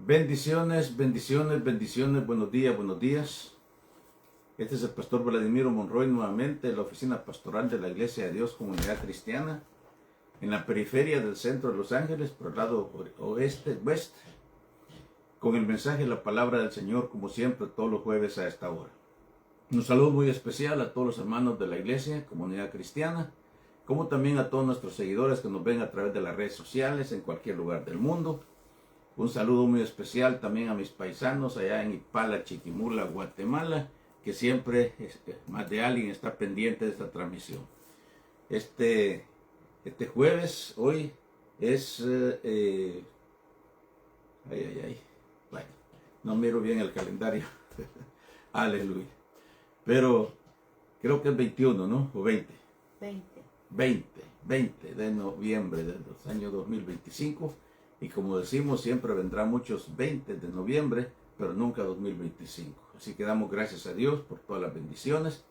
Bendiciones, bendiciones, bendiciones, buenos días, buenos días. Este es el pastor Vladimiro Monroy nuevamente, de la oficina pastoral de la Iglesia de Dios Comunidad Cristiana, en la periferia del centro de Los Ángeles, por el lado oeste, con el mensaje de la palabra del Señor, como siempre, todos los jueves a esta hora. Un saludo muy especial a todos los hermanos de la Iglesia Comunidad Cristiana, como también a todos nuestros seguidores que nos ven a través de las redes sociales en cualquier lugar del mundo. Un saludo muy especial también a mis paisanos allá en Ipala, Chiquimula, Guatemala, que siempre más de alguien está pendiente de esta transmisión. Este jueves, hoy es... bueno, no miro bien el calendario. Aleluya. Pero creo que es 21, ¿no? O 20. 20 de noviembre del año 2025. Y como decimos, siempre vendrán muchos 20 de noviembre, pero nunca 2025. Así que damos gracias a Dios por todas las bendiciones.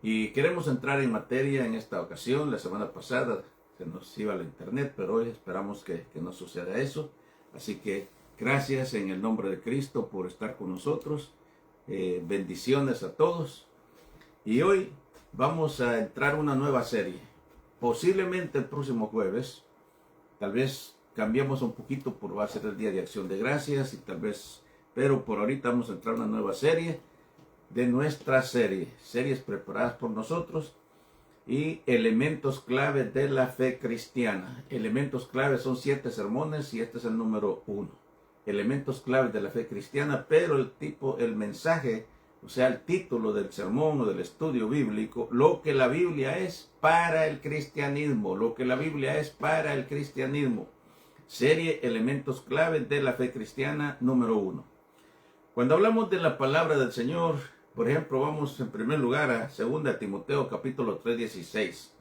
Y queremos entrar en materia en esta ocasión. La semana pasada se nos iba la internet, pero hoy esperamos que no suceda eso. Así que gracias en el nombre de Cristo por estar con nosotros. Bendiciones a todos. Y hoy vamos a entrar una nueva serie. Posiblemente el próximo jueves, tal vez cambiamos un poquito, va a ser el Día de Acción de Gracias y tal vez, pero por ahorita vamos a entrar a una nueva serie de nuestra series preparadas por nosotros y elementos clave de la fe cristiana. Elementos clave son 7 sermones y este es el número 1. Elementos clave de la fe cristiana, pero el mensaje, o sea, el título del sermón o del estudio bíblico, lo que la Biblia es para el cristianismo, lo que la Biblia es para el cristianismo. Serie Elementos Clave de la Fe Cristiana número 1. Cuando hablamos de la palabra del Señor, por ejemplo, vamos en primer lugar a 2 Timoteo capítulo 3:16.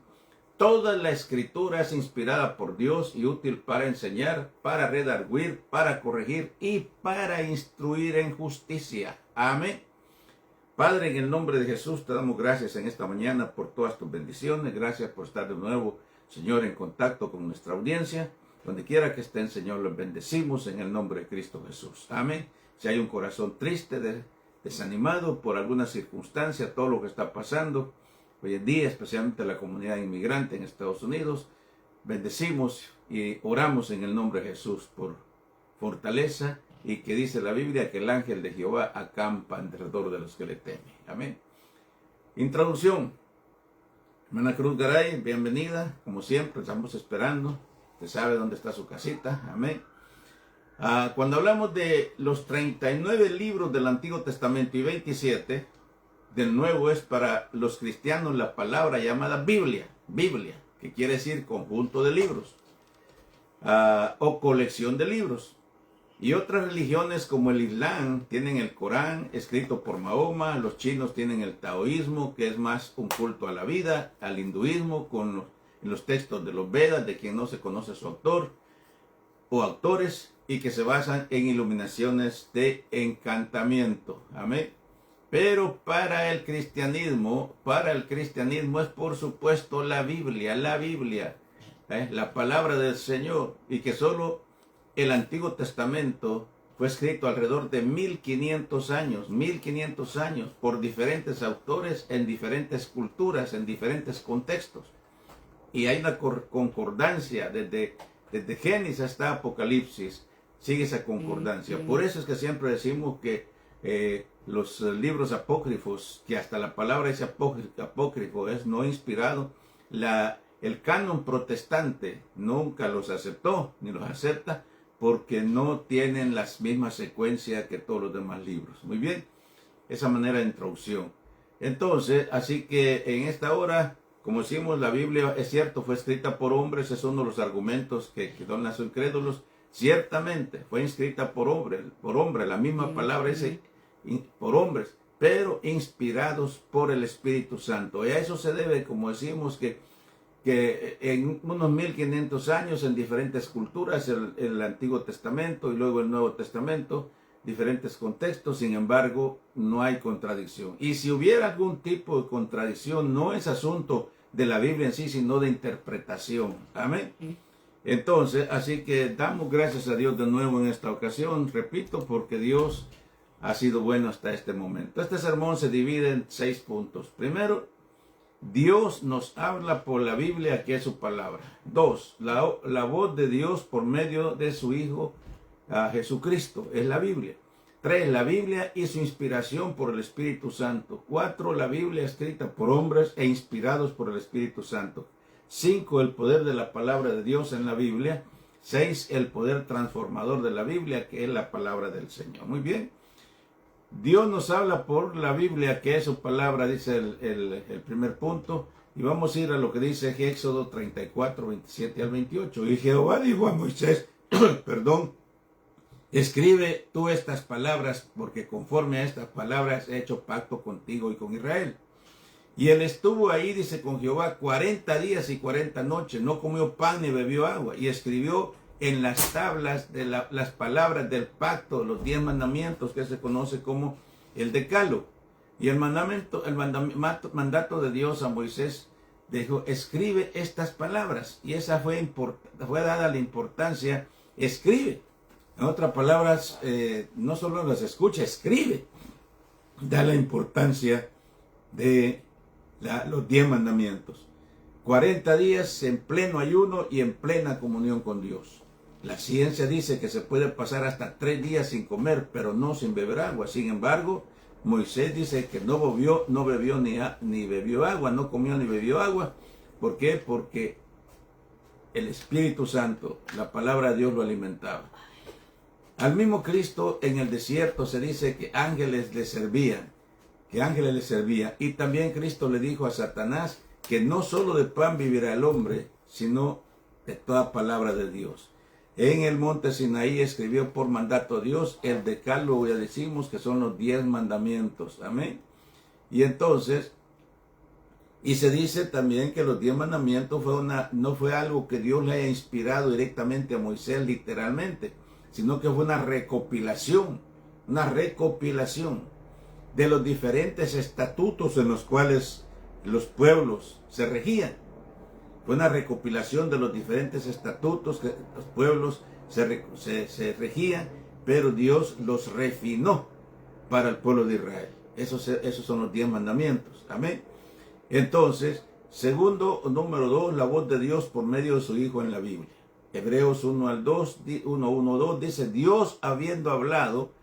Toda la escritura es inspirada por Dios y útil para enseñar, para redarguir, para corregir y para instruir en justicia. Amén. Padre, en el nombre de Jesús te damos gracias en esta mañana por todas tus bendiciones. Gracias por estar de nuevo, Señor, en contacto con nuestra audiencia. Donde quiera que estén, Señor, los bendecimos en el nombre de Cristo Jesús. Amén. Si hay un corazón triste, desanimado por alguna circunstancia, todo lo que está pasando hoy en día, especialmente la comunidad inmigrante en Estados Unidos, bendecimos y oramos en el nombre de Jesús por fortaleza y que dice la Biblia que el ángel de Jehová acampa alrededor de los que le temen. Amén. Introducción. Hermana Cruz Garay, bienvenida. Como siempre, estamos esperando. Usted sabe dónde está su casita. Amén. Cuando hablamos de los 39 libros del Antiguo Testamento y 27 del Nuevo, es para los cristianos la palabra llamada Biblia, que quiere decir conjunto de libros o colección de libros. Y otras religiones como el Islam tienen el Corán escrito por Mahoma, los chinos tienen el taoísmo, que es más un culto a la vida, al hinduismo con los textos de los Vedas, de quien no se conoce su autor o autores, y que se basan en iluminaciones de encantamiento. Amén. Pero para el cristianismo es por supuesto la Biblia, la palabra del Señor, y que solo el Antiguo Testamento fue escrito alrededor de 1500 años por diferentes autores en diferentes culturas, en diferentes contextos. Y hay una concordancia desde Génesis hasta Apocalipsis, sigue esa concordancia. Por eso es que siempre decimos que los libros apócrifos, que hasta la palabra ese apócrifo es no inspirado, el canon protestante nunca los aceptó ni los acepta porque no tienen las mismas secuencias que todos los demás libros. Muy bien, esa manera de introducción. Entonces, así que en esta hora, como decimos, la Biblia, es cierto, fue escrita por hombres, es uno de los argumentos que dan los incrédulos. Ciertamente, fue escrita por hombre, la misma palabra dice por hombres, pero inspirados por el Espíritu Santo. Y a eso se debe, como decimos, que en unos 1500 años, en diferentes culturas, el Antiguo Testamento y luego el Nuevo Testamento, diferentes contextos, sin embargo, no hay contradicción. Y si hubiera algún tipo de contradicción, no es asunto de la Biblia en sí, sino de interpretación. Amén. Entonces, así que damos gracias a Dios de nuevo en esta ocasión, repito, porque Dios ha sido bueno hasta este momento. Este sermón se divide en 6 puntos. Primero, Dios nos habla por la Biblia, que es su palabra. 2, la voz de Dios por medio de su Hijo Jesucristo, es la Biblia. 3, la Biblia y su inspiración por el Espíritu Santo. 4, la Biblia escrita por hombres e inspirados por el Espíritu Santo. 5, el poder de la palabra de Dios en la Biblia. 6, el poder transformador de la Biblia, que es la palabra del Señor. Muy bien. Dios nos habla por la Biblia, que es su palabra, dice el primer punto. Y vamos a ir a lo que dice Éxodo 34, 27 al 28. Y Jehová dijo a Moisés, perdón, escribe tú estas palabras, porque conforme a estas palabras he hecho pacto contigo y con Israel. Y él estuvo ahí, dice, con Jehová 40 días y 40 noches, no comió pan ni bebió agua, y escribió en las tablas de las palabras del pacto, los 10 mandamientos, que se conoce como el Decálogo. Y el mandato de Dios a Moisés dijo, escribe estas palabras. Y esa fue dada la importancia, escribe. En otras palabras, no solo las escucha, escribe. Da la importancia de los 10 mandamientos. 40 días en pleno ayuno y en plena comunión con Dios. La ciencia dice que se puede pasar hasta 3 días sin comer, pero no sin beber agua. Sin embargo, Moisés dice que no bebió ni bebió agua, no comió ni bebió agua. ¿Por qué? Porque el Espíritu Santo, la palabra de Dios, lo alimentaba. Al mismo Cristo en el desierto se dice que ángeles le servían, y también Cristo le dijo a Satanás que no solo de pan vivirá el hombre, sino de toda palabra de Dios. En el monte Sinaí escribió por mandato de Dios el Decálogo, ya decimos que son los 10 mandamientos. Amén. Y entonces, y se dice también que los 10 mandamientos no fue algo que Dios le haya inspirado directamente a Moisés literalmente, sino que fue una recopilación de los diferentes estatutos en los cuales los pueblos se regían. Fue una recopilación de los diferentes estatutos que los pueblos se regían, pero Dios los refinó para el pueblo de Israel. Esos son los 10 mandamientos. Amén. Entonces, número 2, la voz de Dios por medio de su Hijo en la Biblia. Hebreos 1:2 dice, Dios habiendo hablado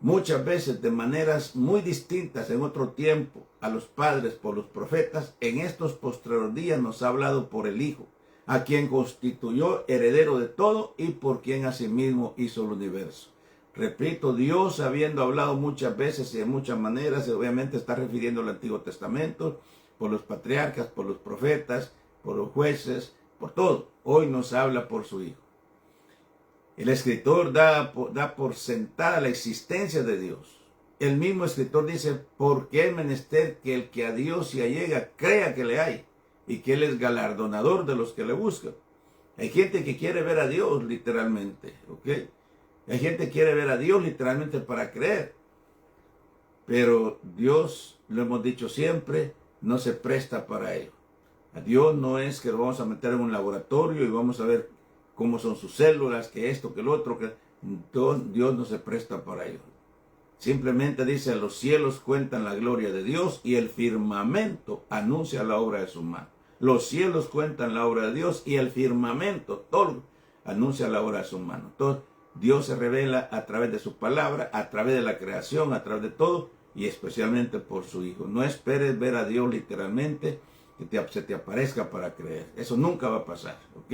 muchas veces de maneras muy distintas en otro tiempo a los padres por los profetas, en estos postreros días nos ha hablado por el Hijo, a quien constituyó heredero de todo y por quien asimismo hizo el universo. Repito, Dios habiendo hablado muchas veces y de muchas maneras, obviamente está refiriendo al Antiguo Testamento, por los patriarcas, por los profetas, por los jueces, por todo. Hoy nos habla por su Hijo. El escritor da por sentada la existencia de Dios. El mismo escritor dice, porque es menester que el que a Dios se allega crea que le hay y que Él es galardonador de los que le buscan. Hay gente que quiere ver a Dios literalmente, ¿ok? Hay gente que quiere ver a Dios literalmente para creer. Pero Dios, lo hemos dicho siempre, no se presta para ello. A Dios no es que lo vamos a meter en un laboratorio y vamos a ver cómo son sus células, que esto, que lo otro, que Dios no se presta para ello. Simplemente dice, los cielos cuentan la gloria de Dios y el firmamento anuncia la obra de su mano. Los cielos cuentan la obra de Dios y el firmamento, todo, anuncia la obra de su mano. Entonces, Dios se revela a través de su palabra, a través de la creación, a través de todo y especialmente por su Hijo. No esperes ver a Dios literalmente, que se te aparezca para creer. Eso nunca va a pasar, ¿ok?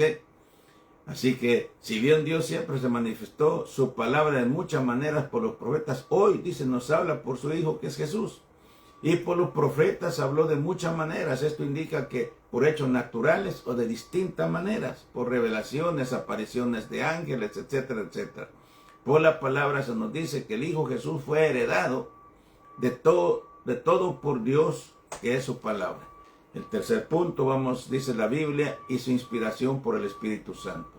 Así que, si bien Dios siempre se manifestó su palabra de muchas maneras por los profetas, hoy, dice, nos habla por su Hijo, que es Jesús. Y por los profetas habló de muchas maneras. Esto indica que por hechos naturales o de distintas maneras, por revelaciones, apariciones de ángeles, etcétera, etcétera. Por la palabra se nos dice que el Hijo Jesús fue heredado de todo por Dios, que es su palabra. El tercer punto, dice la Biblia, y su inspiración por el Espíritu Santo.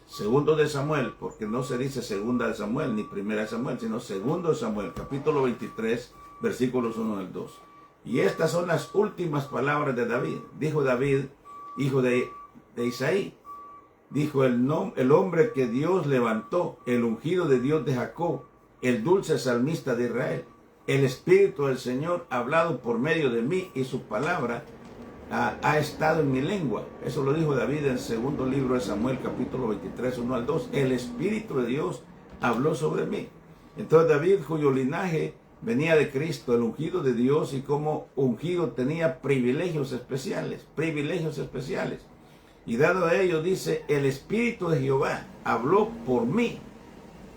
Segundo de Samuel, porque no se dice segunda de Samuel ni primera de Samuel, sino segundo de Samuel, capítulo 23, versículos 1 al 2. Y estas son las últimas palabras de David. Dijo David, hijo de Isaí, dijo el hombre que Dios levantó, el ungido de Dios de Jacob, el dulce salmista de Israel. El Espíritu del Señor ha hablado por medio de mí y su palabra ha estado en mi lengua. Eso lo dijo David en el segundo libro de Samuel, capítulo 23, 1 al 2. El Espíritu de Dios habló sobre mí. Entonces David, cuyo linaje venía de Cristo, el ungido de Dios, y como ungido tenía privilegios especiales. Y dado a ello dice, el Espíritu de Jehová habló por mí.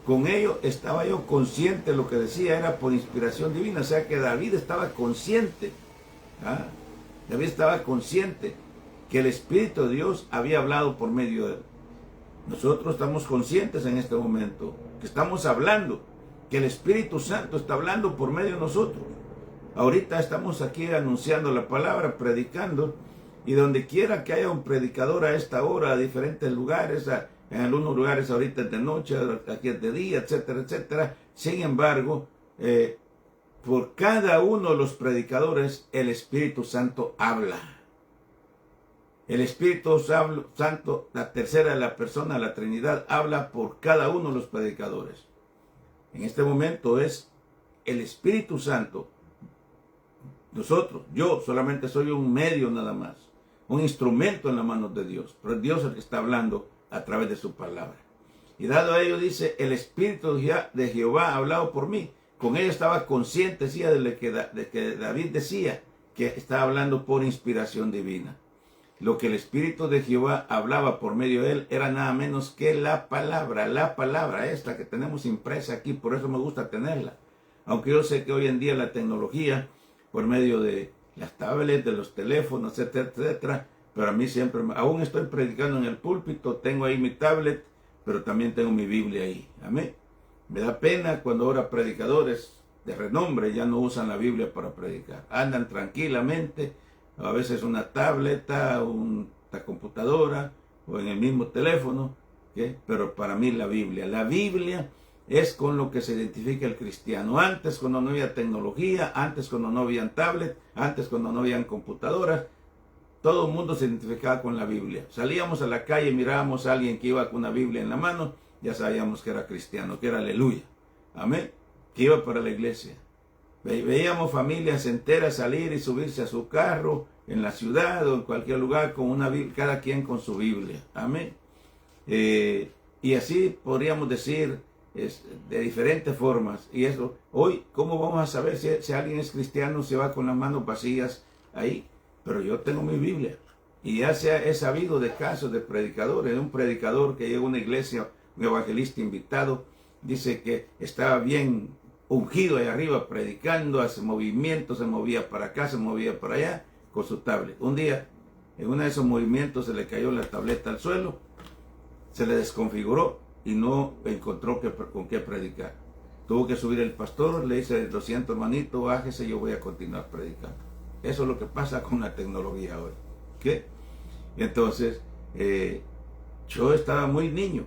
Con ello estaba yo consciente, lo que decía era por inspiración divina. O sea que David estaba consciente. David estaba consciente que el Espíritu de Dios había hablado por medio de él. Nosotros estamos conscientes en este momento que estamos hablando, que el Espíritu Santo está hablando por medio de nosotros. Ahorita estamos aquí anunciando la palabra, predicando, y donde quiera que haya un predicador a esta hora, a diferentes lugares, en algunos lugares ahorita es de noche, aquí es de día, etcétera, etcétera. Sin embargo, por cada uno de los predicadores, el Espíritu Santo habla. El Espíritu Santo, la tercera de la persona, la Trinidad, habla por cada uno de los predicadores. En este momento es el Espíritu Santo. Nosotros, yo solamente soy un medio nada más, un instrumento en las manos de Dios, pero es Dios el que está hablando a través de su palabra. Y dado a ello dice, el Espíritu de Jehová ha hablado por mí. Con ello estaba consciente, decía, de que David decía que estaba hablando por inspiración divina. Lo que el Espíritu de Jehová hablaba por medio de él era nada menos que la palabra esta que tenemos impresa aquí, por eso me gusta tenerla. Aunque yo sé que hoy en día la tecnología, por medio de las tablets, de los teléfonos, etcétera, etcétera, pero a mí siempre, aún estoy predicando en el púlpito, tengo ahí mi tablet, pero también tengo mi Biblia ahí. Amén. Me da pena cuando ahora predicadores de renombre ya no usan la Biblia para predicar. Andan tranquilamente, a veces una tableta, una computadora o en el mismo teléfono, ¿qué? Pero para mí la Biblia es con lo que se identifica el cristiano. Antes, cuando no había tecnología, antes cuando no habían tablet, antes cuando no habían computadoras, todo el mundo se identificaba con la Biblia. Salíamos a la calle y mirábamos a alguien que iba con una Biblia en la mano, ya sabíamos que era cristiano, que era aleluya. Amén. Que iba para la iglesia. Veíamos familias enteras salir y subirse a su carro en la ciudad o en cualquier lugar con una Biblia, cada quien con su Biblia. Amén. Y así podríamos decir de diferentes formas. Y eso, hoy, ¿cómo vamos a saber si alguien es cristiano, si va con las manos vacías ahí? Pero yo tengo mi Biblia. Y ya he sabido de casos de predicadores, de un predicador que llegó a una iglesia, un evangelista invitado, dice que estaba bien ungido ahí arriba, predicando, hace movimientos, se movía para acá, se movía para allá, con su tablet. Un día, en uno de esos movimientos se le cayó la tableta al suelo, se le desconfiguró y no encontró con qué predicar. Tuvo que subir el pastor, le dice, lo siento hermanito, bájese, yo voy a continuar predicando. Eso es lo que pasa con la tecnología hoy. ¿Qué? Entonces, yo estaba muy niño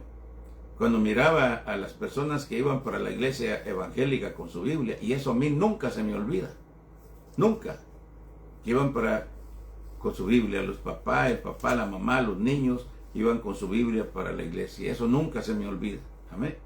cuando miraba a las personas que iban para la iglesia evangélica con su Biblia, y eso a mí nunca se me olvida. Nunca. Que iban con su Biblia, los papás, el papá, la mamá, los niños, iban con su Biblia para la iglesia. Eso nunca se me olvida. Amén.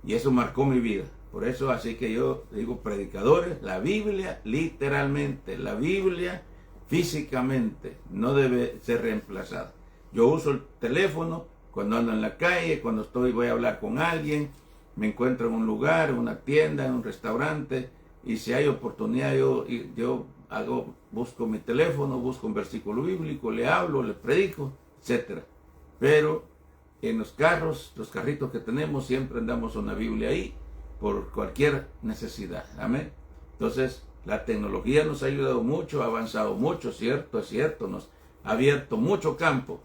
Y eso marcó mi vida. Por eso, así que yo digo, predicadores, la Biblia literalmente, la Biblia físicamente no debe ser reemplazada. Yo uso el teléfono cuando ando en la calle, cuando voy a hablar con alguien, me encuentro en un lugar, en una tienda, en un restaurante, y si hay oportunidad yo busco mi teléfono, busco un versículo bíblico, le hablo, le predico, etc. Pero en los carros, los carritos que tenemos, siempre andamos una Biblia ahí, por cualquier necesidad. Amén. Entonces, la tecnología nos ha ayudado mucho, ha avanzado mucho, cierto, es cierto, nos ha abierto mucho campo,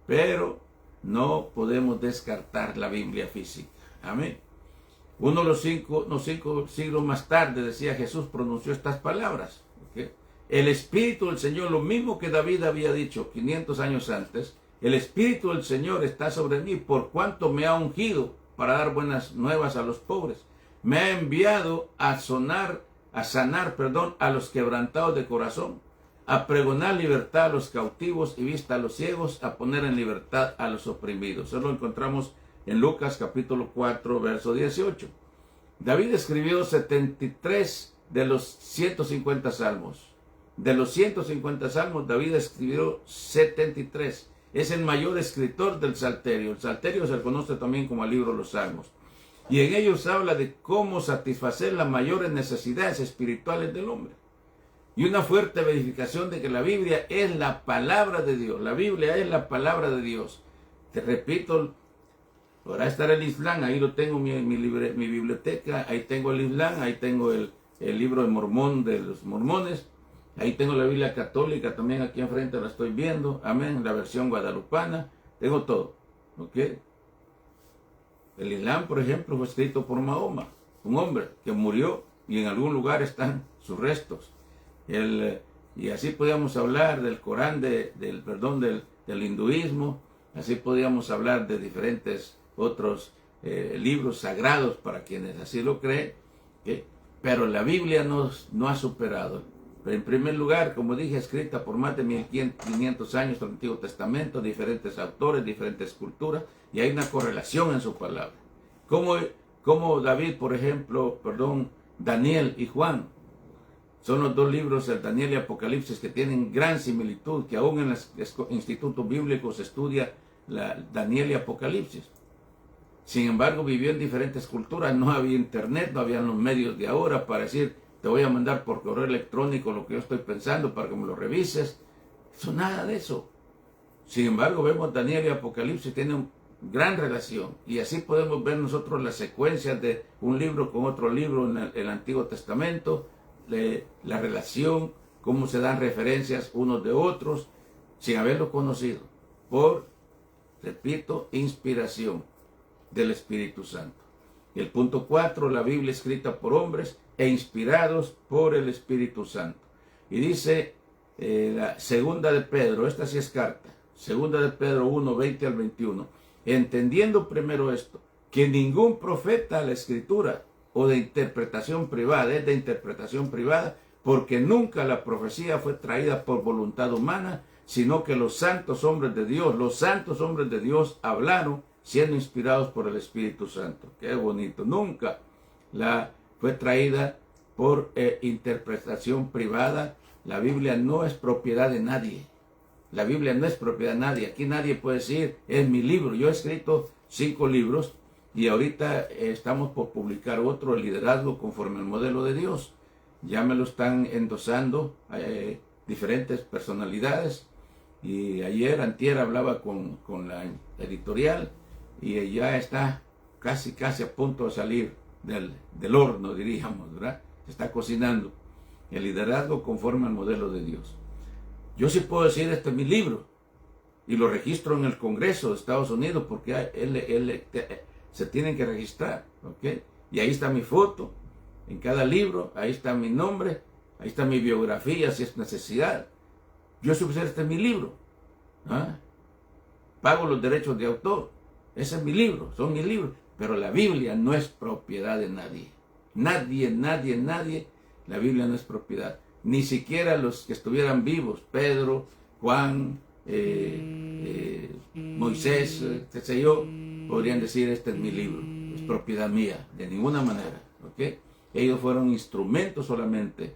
pero no podemos descartar la Biblia física. Amén. Uno de los cinco siglos más tarde, decía Jesús, pronunció estas palabras. ¿Okay? El Espíritu del Señor, lo mismo que David había dicho 500 años antes, el Espíritu del Señor está sobre mí por cuanto me ha ungido para dar buenas nuevas a los pobres. Me ha enviado a sanar a los quebrantados de corazón, a pregonar libertad a los cautivos y vista a los ciegos, a poner en libertad a los oprimidos. Eso lo encontramos en Lucas capítulo 4, verso 18. David escribió 73 de los 150 salmos. De los 150 salmos, David escribió 73. Es el mayor escritor del Salterio. El Salterio se le conoce también como el libro de los Salmos. Y en ellos habla de cómo satisfacer las mayores necesidades espirituales del hombre. Y una fuerte verificación de que la Biblia es la palabra de Dios. La Biblia es la palabra de Dios. Te repito, podrá estar el Islam, ahí lo tengo mi biblioteca, ahí tengo el Islam, ahí tengo el libro de Mormón de los mormones, ahí tengo la Biblia católica, también aquí enfrente la estoy viendo, amén, la versión guadalupana, tengo todo, ¿ok? El Islam, por ejemplo, fue escrito por Mahoma, un hombre que murió y en algún lugar están sus restos. Y así podíamos hablar del Corán, del hinduismo, así podíamos hablar de diferentes otros libros sagrados para quienes así lo creen, ¿okay? Pero la Biblia no ha superado. Pero en primer lugar, como dije, escrita por más de 1500 años del Antiguo Testamento, diferentes autores, diferentes culturas, y hay una correlación en su palabra. Como David, por ejemplo, Daniel y Juan, son los dos libros, el Daniel y Apocalipsis, que tienen gran similitud, que aún en los institutos bíblicos se estudia Daniel y Apocalipsis. Sin embargo, vivió en diferentes culturas, no había internet, no había los medios de ahora para decir, te voy a mandar por correo electrónico lo que yo estoy pensando para que me lo revises. Eso, nada de eso. Sin embargo, vemos Daniel y Apocalipsis tienen gran relación, y así podemos ver nosotros las secuencias de un libro con otro libro en el Antiguo Testamento, la relación, cómo se dan referencias unos de otros, sin haberlo conocido, por, repito, inspiración del Espíritu Santo. El punto 4, la Biblia escrita por hombres e inspirados por el Espíritu Santo. Y dice la segunda de Pedro, esta sí es carta, segunda de Pedro 1, 20 al 21, entendiendo primero esto, que ningún profeta a la Escritura o de interpretación privada, es de interpretación privada, porque nunca la profecía fue traída por voluntad humana, sino que los santos hombres de Dios hablaron siendo inspirados por el Espíritu Santo. Qué bonito. Nunca fue traída por interpretación privada. La Biblia no es propiedad de nadie. La Biblia no es propiedad de nadie. Aquí nadie puede decir, es mi libro. Yo he escrito 5 libros y ahorita estamos por publicar otro, el liderazgo conforme al modelo de Dios. Ya me lo están endosando diferentes personalidades. Y antier hablaba con la editorial y ya está casi a punto de salir del horno, diríamos, ¿verdad? Se está cocinando el liderazgo conforme al modelo de Dios. Yo sí puedo decir, este es mi libro, y lo registro en el Congreso de Estados Unidos, porque se tienen que registrar, ¿ok? Y ahí está mi foto, en cada libro, ahí está mi nombre, ahí está mi biografía, si es necesidad. Yo sé que este es mi libro, ¿ah? Pago los derechos de autor, ese es mi libro, son mis libros, pero la Biblia no es propiedad de nadie. Nadie, la Biblia no es propiedad. Ni siquiera los que estuvieran vivos, Pedro, Juan, Moisés, qué sé yo, podrían decir, este es mi libro, es propiedad mía, de ninguna manera, ¿ok? Ellos fueron instrumentos solamente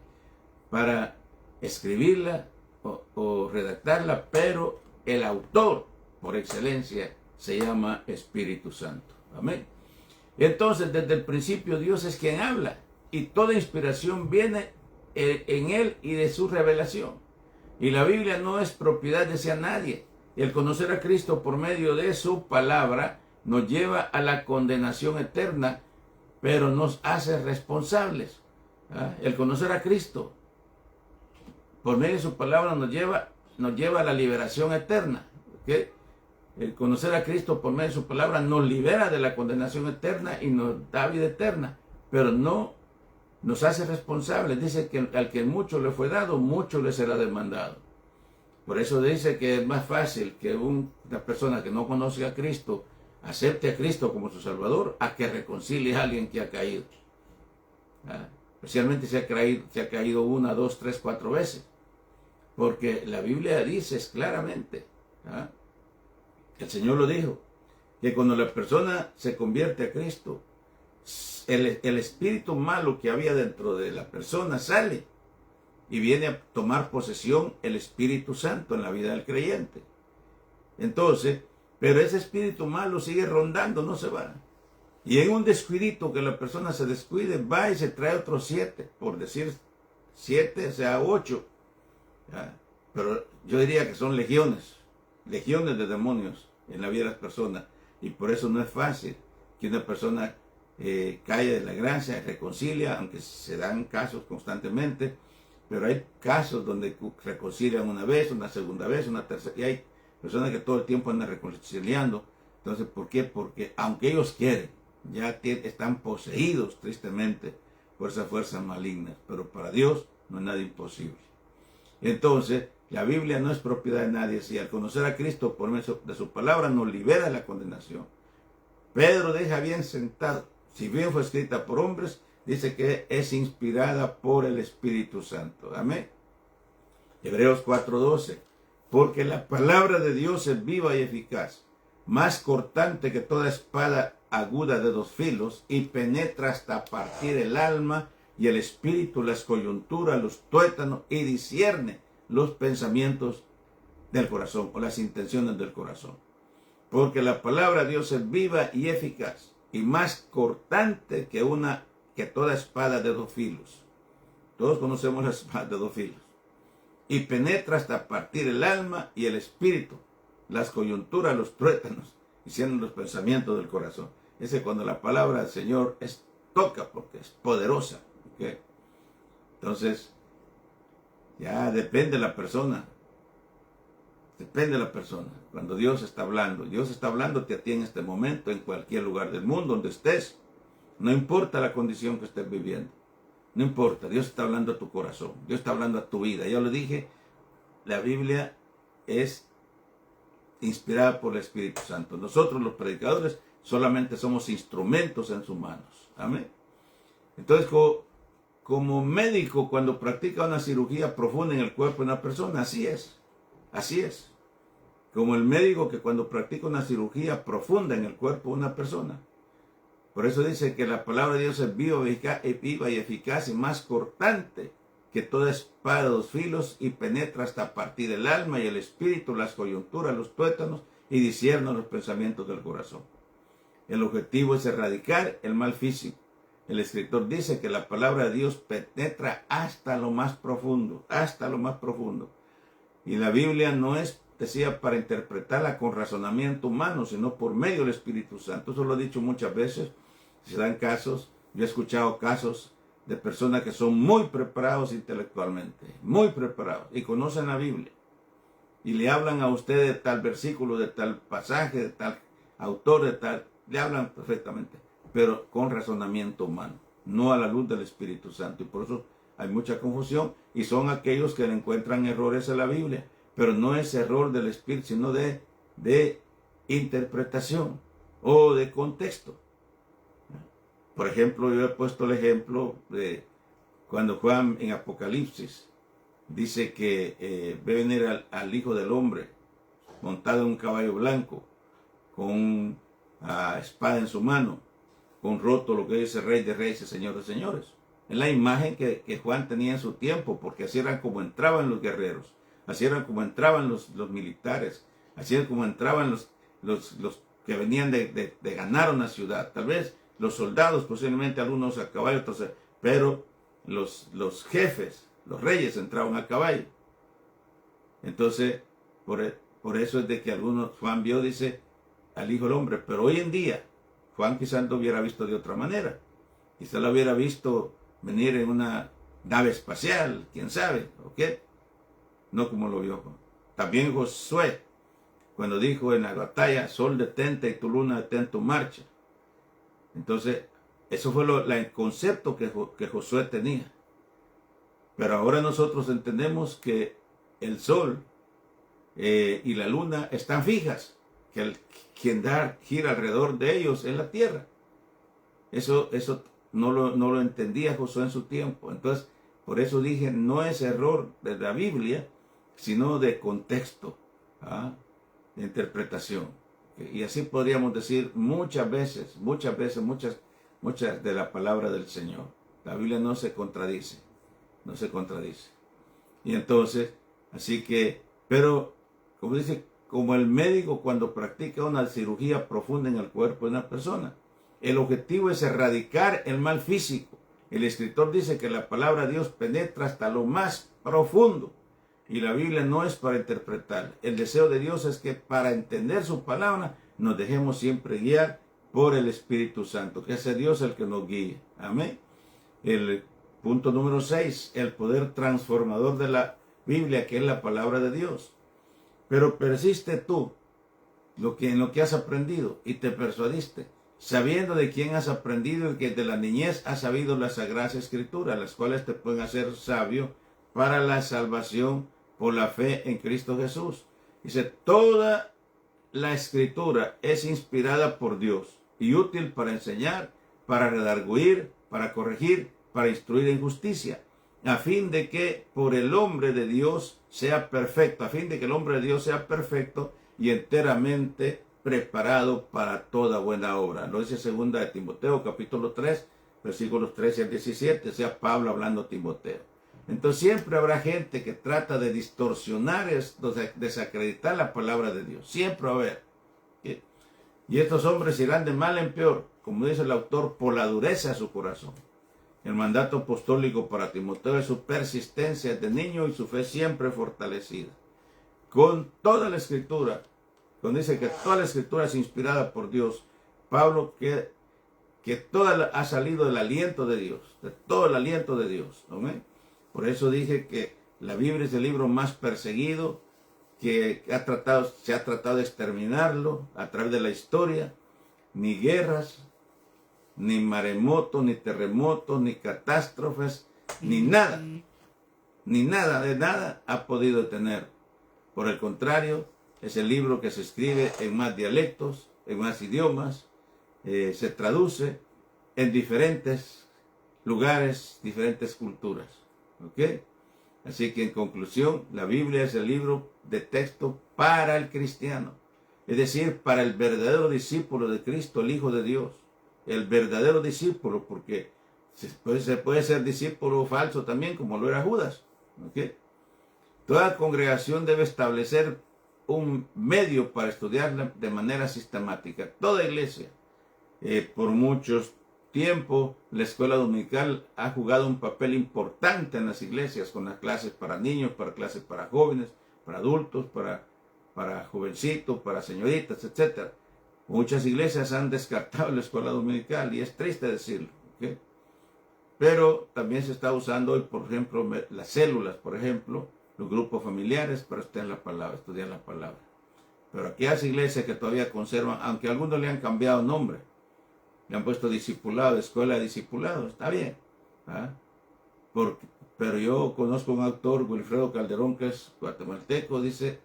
para escribirla o redactarla, pero el autor, por excelencia, se llama Espíritu Santo. Amén. Entonces, desde el principio, Dios es quien habla, y toda inspiración viene en Él y de su revelación. Y la Biblia no es propiedad de nadie. El conocer a Cristo por medio de su palabra nos lleva a la condenación eterna, pero nos hace responsables. El conocer a Cristo por medio de su palabra nos lleva a la liberación eterna. ¿Okay? El conocer a Cristo por medio de su palabra nos libera de la condenación eterna y nos da vida eterna, pero no nos hace responsables. Dice que al que mucho le fue dado, mucho le será demandado. Por eso dice que es más fácil que una persona que no conoce a Cristo acepte a Cristo como su Salvador, a que reconcilie a alguien que ha caído. Especialmente si ha caído 1, 2, 3, 4 veces. Porque la Biblia dice claramente, ¿ah? El Señor lo dijo, que cuando la persona se convierte a Cristo, el espíritu malo que había dentro de la persona sale y viene a tomar posesión el Espíritu Santo en la vida del creyente. Entonces, pero ese espíritu malo sigue rondando, no se va. Y en un descuidito que la persona se descuide, va y se trae otros 7, por decir 7, o sea 8. ¿Ya? Pero yo diría que son legiones de demonios en la vida de las personas. Y por eso no es fácil que una persona caiga de la gracia, reconcilia, aunque se dan casos constantemente. Pero hay casos donde reconcilian una vez, una segunda vez, una tercera. Y hay personas que todo el tiempo andan reconciliando. Entonces, ¿por qué? Porque aunque ellos quieren, ya están poseídos tristemente por esas fuerzas malignas. Pero para Dios no es nada imposible. Entonces, la Biblia no es propiedad de nadie. Si al conocer a Cristo por medio de su palabra nos libera de la condenación. Pedro deja bien sentado. Si bien fue escrita por hombres, dice que es inspirada por el Espíritu Santo. Amén. Hebreos 4:12. Porque la palabra de Dios es viva y eficaz, más cortante que toda espada aguda de 2 filos, y penetra hasta partir el alma y el espíritu, las coyunturas, los tuétanos, y discierne los pensamientos del corazón o las intenciones del corazón. Porque la palabra de Dios es viva y eficaz, y más cortante que toda espada de 2 filos. Todos conocemos la espada de 2 filos. Y penetra hasta partir el alma y el espíritu, las coyunturas, los tuétanos, y siendo los pensamientos del corazón. Ese cuando la palabra del Señor toca, porque es poderosa. ¿Okay? Entonces, ya depende de la persona. Depende de la persona. Cuando Dios está hablándote a ti en este momento, en cualquier lugar del mundo donde estés. No importa la condición que estés viviendo. No importa, Dios está hablando a tu corazón. Dios está hablando a tu vida. Ya lo dije, la Biblia es inspirada por el Espíritu Santo. Nosotros los predicadores solamente somos instrumentos en sus manos. Amén. Entonces, como médico, cuando practica una cirugía profunda en el cuerpo de una persona, así es. Así es. Como el médico que cuando practica una cirugía profunda en el cuerpo de una persona. Por eso dice que la palabra de Dios es viva y eficaz y más cortante que toda espada de 2 filos, y penetra hasta partir el alma y el espíritu, las coyunturas, los tuétanos, y discierne los pensamientos del corazón. El objetivo es erradicar el mal físico. El escritor dice que la palabra de Dios penetra hasta lo más profundo, hasta lo más profundo. Y la Biblia no es, decía, para interpretarla con razonamiento humano, sino por medio del Espíritu Santo. Eso lo he dicho muchas veces. Se dan casos, yo he escuchado casos de personas que son muy preparados intelectualmente, muy preparados, y conocen la Biblia. Y le hablan a usted de tal versículo, de tal pasaje, de tal autor, de tal, le hablan perfectamente, pero con razonamiento humano, no a la luz del Espíritu Santo. Y por eso hay mucha confusión, y son aquellos que le encuentran errores en la Biblia, pero no es error del Espíritu, sino de interpretación o de contexto. Por ejemplo, yo he puesto el ejemplo de cuando Juan en Apocalipsis dice que ve venir al Hijo del Hombre montado en un caballo blanco, con espada en su mano, con rótulo que dice Rey de Reyes y Señor de Señores. Es la imagen que Juan tenía en su tiempo, porque así eran como entraban los guerreros, así eran como entraban los militares, así eran como entraban los que venían de ganar una ciudad. Tal vez los soldados, posiblemente algunos a caballo, otros, pero los jefes, los reyes entraban a caballo. Entonces, por eso es de que Juan vio, dice, al Hijo del Hombre. Pero hoy en día, Juan quizás lo hubiera visto de otra manera. Quizás lo hubiera visto venir en una nave espacial, quién sabe, ¿ok? No como lo vio Juan. También Josué, cuando dijo en la batalla, sol detente y tu luna detén tu marcha. Entonces, eso fue el concepto que Josué tenía. Pero ahora nosotros entendemos que el sol y la luna están fijas, que quien gira alrededor de ellos es la tierra. Eso no lo entendía Josué en su tiempo. Entonces, por eso dije, no es error de la Biblia, sino de contexto, ¿ah? De interpretación. Y así podríamos decir muchas veces, muchas de la palabra del Señor. La Biblia no se contradice, no se contradice. Y entonces, así que, pero, como dice, como el médico cuando practica una cirugía profunda en el cuerpo de una persona, el objetivo es erradicar el mal físico. El escritor dice que la palabra de Dios penetra hasta lo más profundo. Y la Biblia no es para interpretar. El deseo de Dios es que para entender su palabra nos dejemos siempre guiar por el Espíritu Santo, que sea Dios el que nos guíe. Amén. El punto número 6, el poder transformador de la Biblia, que es la palabra de Dios. Pero persiste tú en lo que has aprendido y te persuadiste, sabiendo de quién has aprendido y que de la niñez has sabido las sagradas escrituras, las cuales te pueden hacer sabio para la salvación por la fe en Cristo Jesús. Dice, toda la escritura es inspirada por Dios y útil para enseñar, para redarguir, para corregir, para instruir en justicia, a fin de que por el hombre de Dios sea perfecto, a fin de que el hombre de Dios sea perfecto y enteramente preparado para toda buena obra. Lo dice 2 de Timoteo, capítulo 3, versículos 13 al 17, o sea, Pablo hablando a Timoteo. Entonces siempre habrá gente que trata de distorsionar esto, de desacreditar la palabra de Dios. Siempre va a haber. Y estos hombres irán de mal en peor, como dice el autor, por la dureza de su corazón. El mandato apostólico para Timoteo es su persistencia de niño y su fe siempre fortalecida. Con toda la escritura, cuando dice que toda la escritura es inspirada por Dios, Pablo que toda ha salido del aliento de Dios, de todo el aliento de Dios. ¿Amén? Por eso dije que la Biblia es el libro más perseguido, que se ha tratado de exterminarlo a través de la historia. Ni guerras, ni maremotos, ni terremotos, ni catástrofes, ni nada de nada ha podido detener. Por el contrario, es el libro que se escribe en más dialectos, en más idiomas, se traduce en diferentes lugares, diferentes culturas. ¿Ok? Así que en conclusión, la Biblia es el libro de texto para el cristiano. Es decir, para el verdadero discípulo de Cristo, el Hijo de Dios. El verdadero discípulo, porque se puede ser discípulo falso también, como lo era Judas. ¿Ok? Toda congregación debe establecer un medio para estudiarla de manera sistemática. Toda iglesia, por muchos tiempo, la escuela dominical ha jugado un papel importante en las iglesias, con las clases para niños, para clases para jóvenes, para adultos, para jovencitos, para señoritas, etc. Muchas iglesias han descartado la escuela dominical y es triste decirlo. ¿Okay? Pero también se está usando hoy, por ejemplo, las células, por ejemplo, los grupos familiares para estudiar la palabra. Pero aquí hay iglesias que todavía conservan, aunque algunos le han cambiado nombre, le han puesto discipulado, escuela de discipulado, está bien. ¿Ah? Pero yo conozco un autor, Wilfredo Calderón, que es guatemalteco,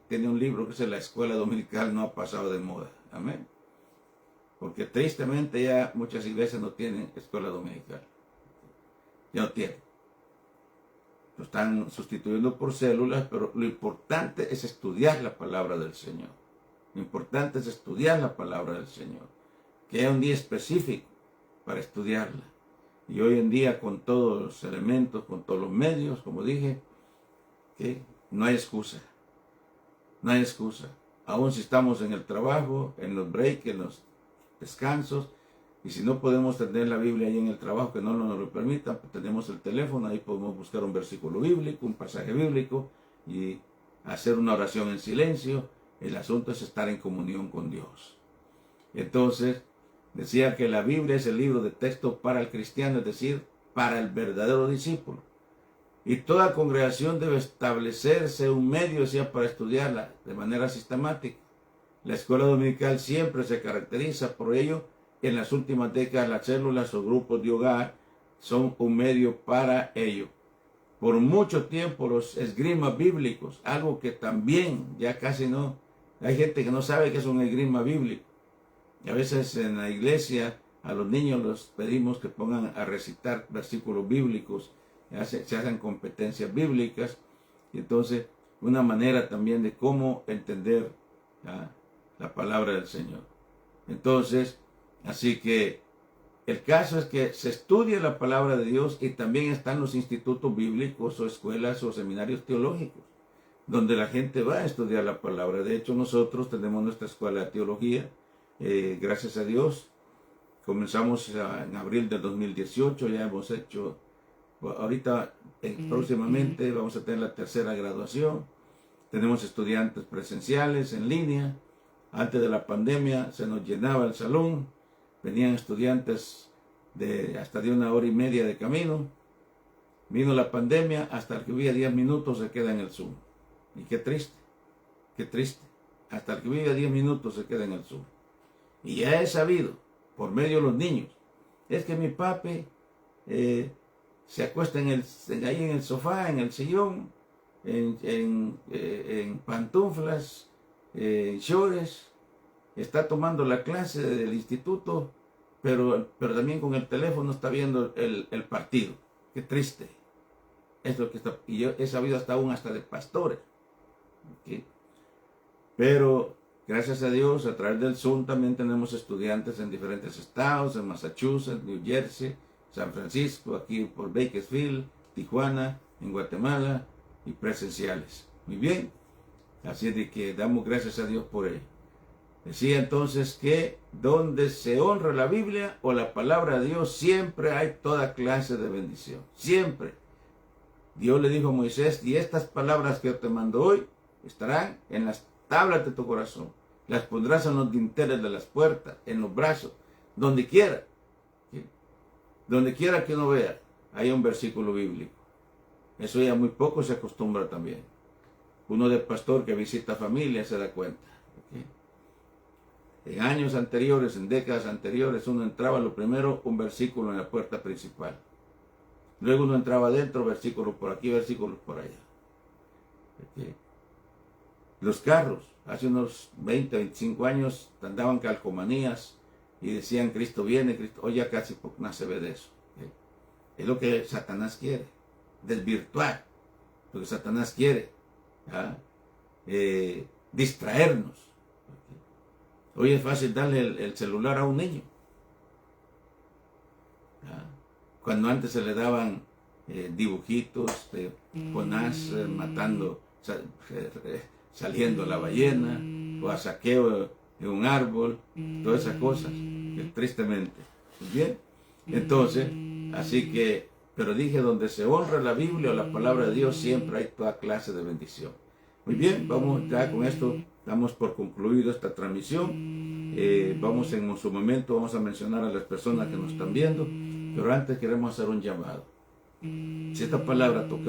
tiene un libro que dice La escuela dominical no ha pasado de moda. Amén. Porque tristemente ya muchas iglesias no tienen escuela dominical. Ya no tienen. Lo están sustituyendo por células, pero lo importante es estudiar la palabra del Señor. Lo importante es estudiar la palabra del Señor. Que haya un día específico para estudiarla. Y hoy en día, con todos los elementos, con todos los medios, como dije, que no hay excusa. No hay excusa. Aún si estamos en el trabajo, en los breaks, en los descansos, y si no podemos tener la Biblia ahí en el trabajo, que no nos lo permitan, pues tenemos el teléfono, ahí podemos buscar un versículo bíblico, un pasaje bíblico, y hacer una oración en silencio. El asunto es estar en comunión con Dios. Entonces, decía que la Biblia es el libro de texto para el cristiano, es decir, para el verdadero discípulo. Y toda congregación debe establecerse un medio, decía, para estudiarla de manera sistemática. La escuela dominical siempre se caracteriza por ello. En las últimas décadas las células o grupos de hogar son un medio para ello. Por mucho tiempo los esgrimas bíblicos, algo que también ya casi no, hay gente que no sabe qué es un esgrima bíblico. Y a veces en la iglesia a los niños los pedimos que pongan a recitar versículos bíblicos, se hacen competencias bíblicas, y entonces una manera también de cómo entender la palabra del Señor. Entonces, así que el caso es que se estudia la palabra de Dios y también están los institutos bíblicos o escuelas o seminarios teológicos, donde la gente va a estudiar la palabra. De hecho, nosotros tenemos nuestra escuela de teología, gracias a Dios. Comenzamos en abril del 2018, ya hemos hecho, ahorita próximamente vamos a tener la tercera graduación. Tenemos estudiantes presenciales en línea. Antes de la pandemia se nos llenaba el salón, venían estudiantes hasta de 1 hora y media de camino. Vino la pandemia, hasta el que vive 10 minutos se queda en el Zoom. Y qué triste, qué triste. Hasta el que vive 10 minutos se queda en el Zoom. Y ya he sabido, por medio de los niños, es que mi papi se acuesta ahí en el sofá, en el sillón, en pantuflas, en shorts, está tomando la clase del instituto, pero también con el teléfono está viendo el partido. Qué triste. Es lo que está, y yo he sabido hasta de pastores. ¿Okay? Pero gracias a Dios, a través del Zoom también tenemos estudiantes en diferentes estados, en Massachusetts, New Jersey, San Francisco, aquí por Bakersfield, Tijuana, en Guatemala, y presenciales. Muy bien. Así de que damos gracias a Dios por ello. Decía entonces que donde se honra la Biblia o la palabra de Dios, siempre hay toda clase de bendición. Siempre. Dios le dijo a Moisés, y estas palabras que yo te mando hoy estarán en las tablas de tu corazón. Las pondrás en los dinteles de las puertas, en los brazos, donde quiera. ¿Sí? Donde quiera que uno vea, hay un versículo bíblico. Eso ya muy poco se acostumbra también. Uno de pastor que visita familia se da cuenta. ¿Okay? En años anteriores, en décadas anteriores, uno entraba lo primero, un versículo en la puerta principal. Luego uno entraba adentro, versículos por aquí, versículos por allá. ¿Okay? Los carros, hace unos 20, 25 años, andaban calcomanías y decían Cristo viene, Cristo. Hoy ya casi no se ve de eso. ¿Okay? Es lo que Satanás quiere, desvirtuar lo que Satanás quiere, distraernos. ¿Okay? Hoy es fácil darle el celular a un niño. Cuando antes se le daban dibujitos de Jonás matando, saliendo a la ballena, o a Saqueo en un árbol, todas esas cosas, tristemente. Bien, entonces, así que, pero dije, donde se honra la Biblia o la palabra de Dios, siempre hay toda clase de bendición. Muy bien, vamos ya con esto, damos por concluido esta transmisión. Vamos en su momento, vamos a mencionar a las personas que nos están viendo, pero antes queremos hacer un llamado. Si esta palabra toca